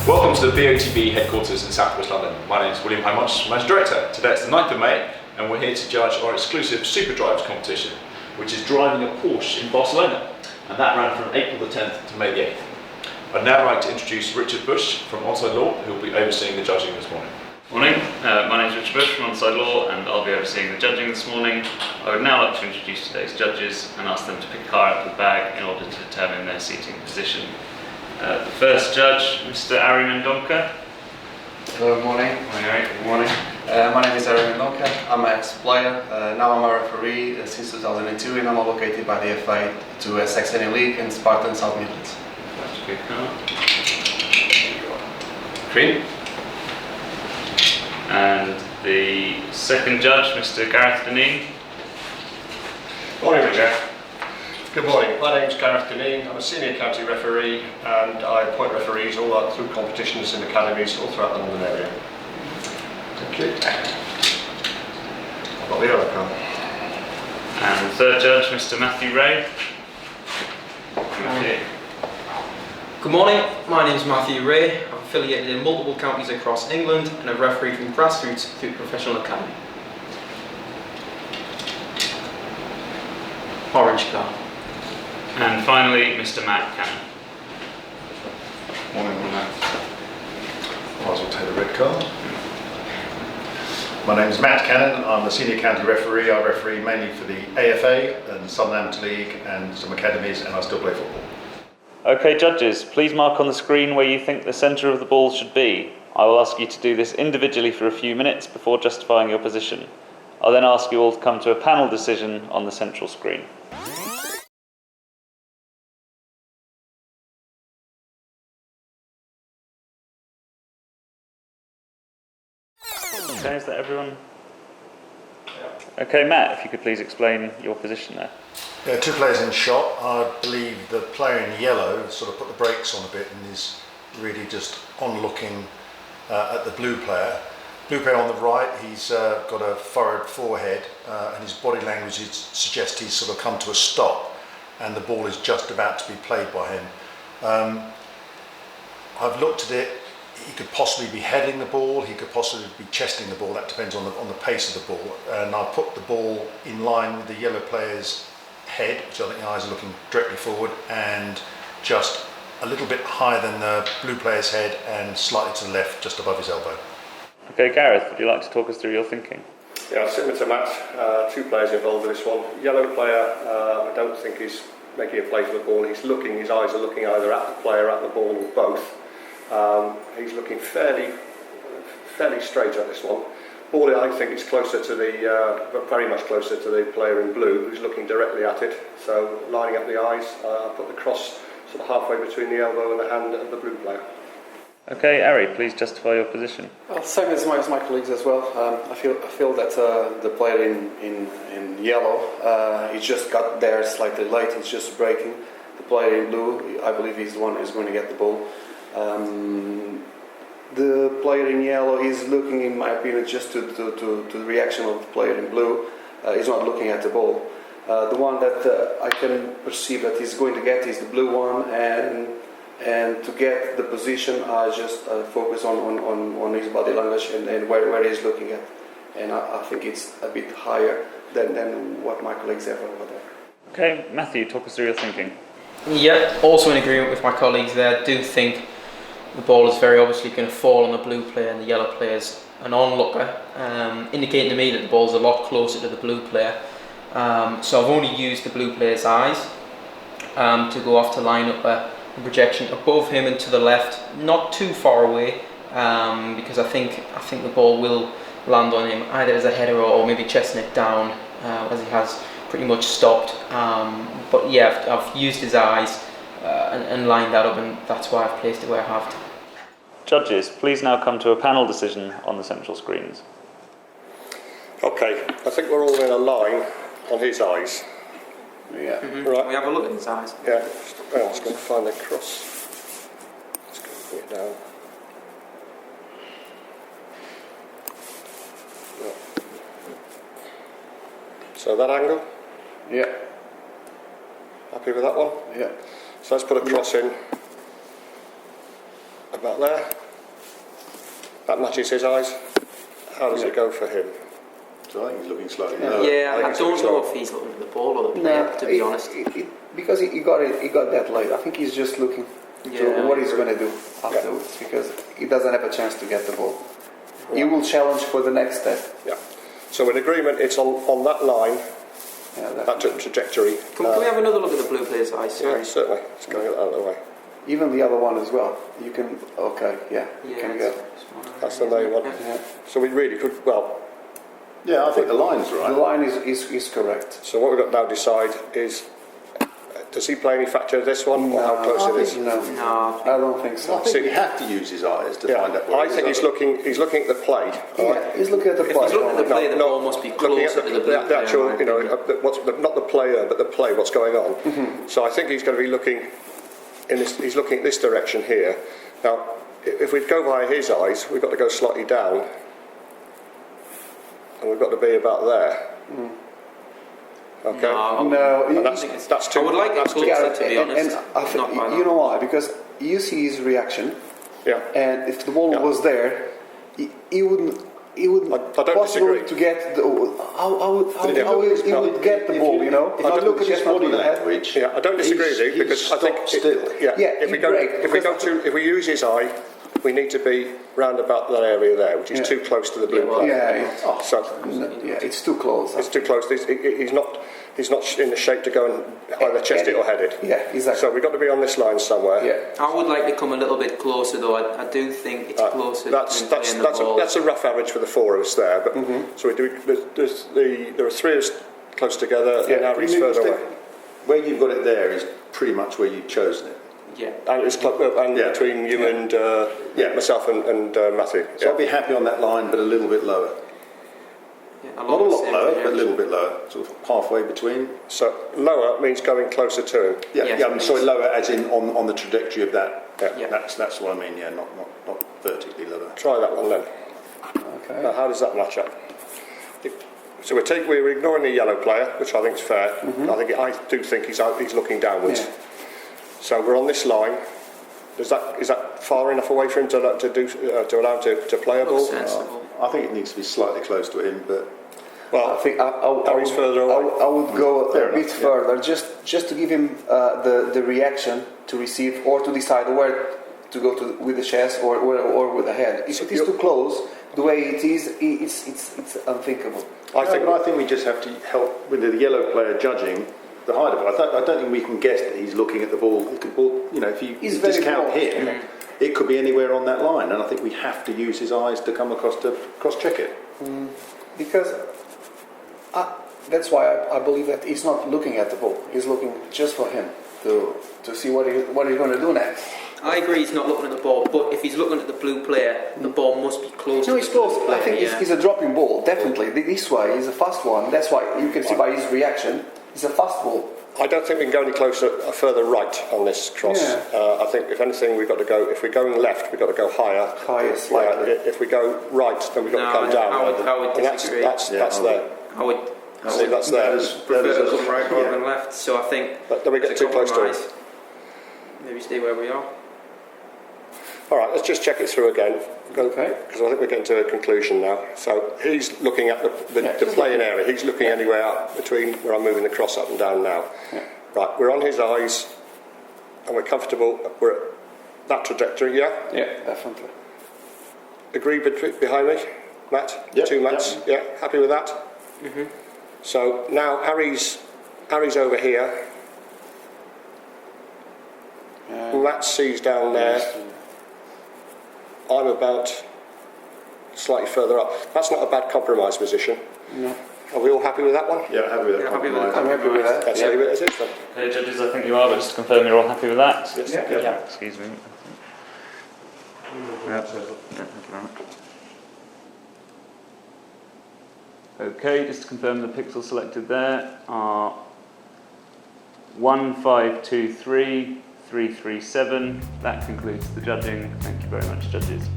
Welcome to the BOTB headquarters in South West London. My name is William Hymonch, Managing Director. Today it's the 9th of May and we're here to judge our exclusive Superdrives competition, which is driving a Porsche in Barcelona. And that ran from April the 10th to May the 8th. I'd now like to introduce Richard Bush from Onside Law, who will be overseeing the judging this morning. Morning, my name is Richard Bush from Onside Law and I'll be overseeing the judging this morning. I would now like to introduce today's judges and ask them to pick a car out of the bag in order to determine their seating position. The first judge, Mr. Ari Mendonca. Good morning. Morning, Ari. Good morning. My name is Ari Mendonca. I'm an ex-player. Now I'm a referee since 2002 and I'm allocated by the FA to FC702 League and Spartan South Midlands. That's a good car. Green. And the second judge, Mr. Gareth Deneen. Morning, Richard. Good morning. My name is Gareth Deneen. I'm a senior county referee and I appoint referees all through competitions and academies all throughout the London area. Thank you. I've got the other car. And the third judge, Mr. Matthew Ray. Matthew. Good morning, my name is Matthew Ray. I'm affiliated in multiple counties across England and I've refereed from grassroots through professional academy. Orange car. And finally, Mr. Matt Cannon. Morning, Matt. Might as well take the red card. My name is Matt Cannon. I'm the senior county referee. I referee mainly for the AFA and Southern League and some academies, and I still play football. Okay, judges, please mark on the screen where you think the centre of the ball should be. I will ask you to do this individually for a few minutes before justifying your position. I'll then ask you all to come to a panel decision on the central screen. Okay, is that everyone? Okay, Matt, if you could please explain your position there. Yeah, two players in shot. I believe the player in yellow sort of put the brakes on a bit and is really just on looking at the blue player. Blue player on the right, he's got a furrowed forehead and his body language suggests he's sort of come to a stop and the ball is just about to be played by him. I've looked at it. He could possibly be heading the ball, he could possibly be chesting the ball, that depends on the pace of the ball. And I put the ball in line with the yellow player's head, which I think the eyes are looking directly forward, and just a little bit higher than the blue player's head and slightly to the left, just above his elbow. Okay, Gareth, would you like to talk us through your thinking? Yeah, similar to Matt, two players involved in this one. Yellow player, I don't think he's making a play for the ball. His eyes are looking either at the player, at the ball, or both. He's looking fairly straight at this one. Ball, I think, is closer to very much closer to the player in blue, who's looking directly at it. So, lining up the eyes, I put the cross sort of halfway between the elbow and the hand of the blue player. Okay, Ari, please justify your position. Well, same as my colleagues as well. I feel that the player in yellow, he just got there slightly late. He's just braking. The player in blue, I believe he's the one who's going to get the ball. The player in yellow is looking, in my opinion, just to the reaction of the player in blue. He's not looking at the ball. The one that I can perceive that he's going to get is the blue one, and to get the position, I just focus on his body language and where he's looking at. And I think it's a bit higher than what my colleagues have over there. Okay, Matthew, talk us through your thinking. Yeah, also in agreement with my colleagues there. I do think the ball is very obviously going to fall on the blue player and the yellow player is an onlooker, indicating to me that the ball is a lot closer to the blue player. So I've only used the blue player's eyes to go off to line up a projection above him and to the left, not too far away, because I think the ball will land on him either as a header or maybe chesting it down, as he has pretty much stopped. But yeah, I've used his eyes and lined that up, and that's why I've placed it where I have. Judges, please now come to a panel decision on the central screens. Okay, I think we're all in a line on his eyes. Yeah. Mm-hmm. Right. We have a look at his eyes. Yeah, I'm just going to find the cross. Let's go put it down. Yeah. So that angle? Yeah. Happy with that one? Yeah. So let's put a cross in about there. That matches his eyes. How does it go for him? So I think he's looking slightly Yeah, lower. I don't know if he's looking at the ball or the player, to be honest. Because he got that late. I think he's just looking to what he's going to do afterwards, because he doesn't have a chance to get the ball. He will challenge for the next step. Yeah. So in agreement, it's on that line, that trajectory. Can we have another look at the blue player's eyes? Sorry. Yeah, certainly. It's going out of the way. Even the other one as well. You can, you can go. That's the main one. Yeah. So we really could, well... Yeah, I think the line's right. The line is correct. So what we've got now to decide is, does he play any factor of this one, or how close it is? No, I don't think so. I think we have to use his eyes to find out where I think he's looking at the play. Yeah, he's looking at the play. If he's looking at the play, the ball must be closer to the blue player. The actual, not the player, but the play, what's going on. Mm-hmm. So I think he's going to be looking he's looking at this direction here. Now, if we go by his eyes, we've got to go slightly down, and we've got to be about there. Okay. No, That's too. I would like it closer, to be honest. And I think, you know why? Because you see his reaction. Yeah. And if the ball was there, he wouldn't. He wouldn't I don't possibly disagree. to get the. How he would get the ball? You know. If I look at his body language, I don't disagree with you, because I think still. If we use his eye, we need to be round about that area there, which is too close to the blue player. It's too close. It's too close. He's not in the shape to go and either chest it or head it. Yeah, exactly. So we've got to be on this line somewhere. Yeah. I would like to come a little bit closer, though. I do think it's closer. That's a rough average for the four of us there. But so we do. There are three of us close together, and Harry's further away. Where you've got it there is pretty much where you've chosen it. Yeah. And it's between you and myself and Matthew. So I'll be happy on that line, but a little bit lower. Not a lot lower, but a little bit lower, sort of halfway between. So lower means going closer to him. I'm sorry, lower as in on the trajectory of that. Yeah. That's what I mean. Yeah, not vertically lower. Try that one then. Okay. Now, how does that match up? So we're ignoring the yellow player, which I think is fair. I do think he's looking downwards. Yeah. So we're on this line. Is that far enough away for him to allow to play a ball? Sensible. I think it needs to be slightly close to him, but I think Harry's further away. I would go Fair a bit enough, further, just to give him the reaction to receive, or to decide where to go to with the chest or with the head. If it is too close, the way it is, it's unthinkable. I think we just have to help with the yellow player judging the height of it. I don't think we can guess that he's looking at the ball. It could ball, if you discount him, it could be anywhere on that line. And I think we have to use his eyes to come across to cross-check it. Because that's why I believe that he's not looking at the ball. He's looking just for him to see what he's going to do next. I agree he's not looking at the ball, but if he's looking at the blue player, the ball must be close. No, to he's the blue close. player, I think it's a dropping ball, definitely. This way is a fast one. That's why you can see by his reaction, it's a fast ball. I don't think we can go any closer, further right on this cross. Yeah. I think if anything, we've got to go. If we're going left, we've got to go higher. Higher, slightly. If we go right, then we've got to come down. I would disagree. That's there. I would See, that's there. prefer to come right rather than left. So I think. But then we get as a too close to it. compromise, maybe stay where we are. All right, let's just check it through again. Okay. Because I think we're getting to a conclusion now. So he's looking at the playing area. He's looking anywhere up between where I'm moving the cross up and down now. Yeah. Right, we're on his eyes, and we're comfortable. We're at that trajectory, yeah? Yeah, definitely. Agree behind me, Matt? Yep, Two Matts? yep. Yeah, happy with that? So now Harry's over here. Matt sees down there. I'm about slightly further up. That's not a bad compromise position. No. Are we all happy with that one? Yeah, happy with that. I'm happy with that. Let's leave it as it is then. Okay, judges, I think you are, but just to confirm you're all happy with that? Yes. Yeah. Excuse me. Okay, just to confirm the pixels selected there are 1523337. That concludes the judging. Thank you very much, judges.